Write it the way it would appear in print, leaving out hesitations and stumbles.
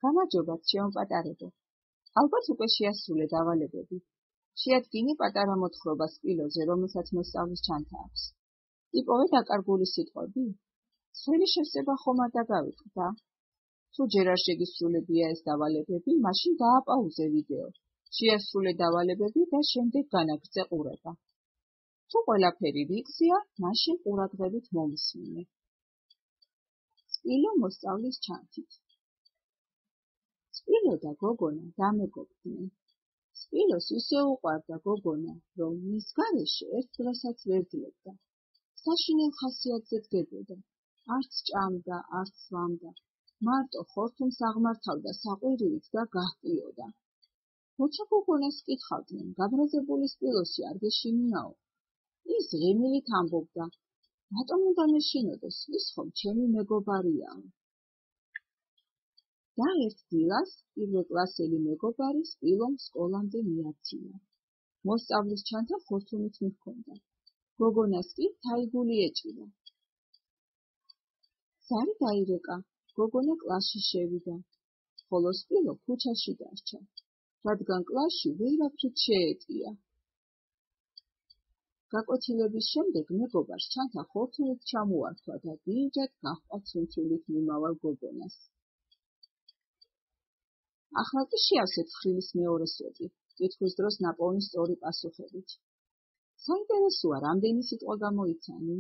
გამარჯობათ, შემოპატარებო. ალბათ უკვე შეასრულე დავალებები. შეადგინე პატარა მოთხრობა სპილოზე, რომელსაც მოსწავლის ჩანთა აქვს. იპოვე დაკარგული სიტყვები? სრული შევსება ხომ არ დაგავიწყდა? თუ ჯერ არ შეგისრულებია ეს დავალებები, მაშინ დააპაუზე ვიდეო. შეასრულე დავალებები და შემდეგ განაგრძე ყურება. თუ ყველაფერი რიგზეა, მაშინ ყურადღებით მომისმინე. სპილო მოსწავლის ჩანთით. სპილო და გოგონა დამეგობრდნენ. სპილოს ისე უყვარდა გოგონა, რომ მის გარეშე ერთ დროსაც ვერ ძლებდა. საშინელ ხასიათზე დგებოდა. არც ჭამდა, არც სვამდა. მარტო ხორთუმს აღმართავდა საყვირივით და გაჰყიოდა. როცა გოგონას კითხავდნენ, გაბრაზებული სპილოსი არ გეშინიაო? ის ღიმილით ამბობდა, რატომ უნდა მეშინოდოს, ის ხომ ჩემი მეგობარიაო. და ერთ დილას პირველკლასელი მეგობარი სპილომ სკოლამდე მიაქცია. მოსწავლის ჩანთა ხორთუმით მიჰქონდა. გოგონას კი თაიგული ეჭირა. ზარი დაირეკა, გოგონა კლასში შევიდა, ხოლო სპილო ქუჩაში დარჩა, რადგან კლასში ვერავითრით შეეტია. გაკვეთილების შემდეგ მეგობარს ჩანთა ხორთუმით ჩამოართვა და დიდად გაჰყვა ცუნცულით მიმავალ გოგონას. ახლა კი შეავსეთ ხრივის მეორე სვეტი, კითხვის დროს ნაპოვნი სწორი პასუხებით. საინტერესოა, რამდენი სიტყვა გამოიცანი?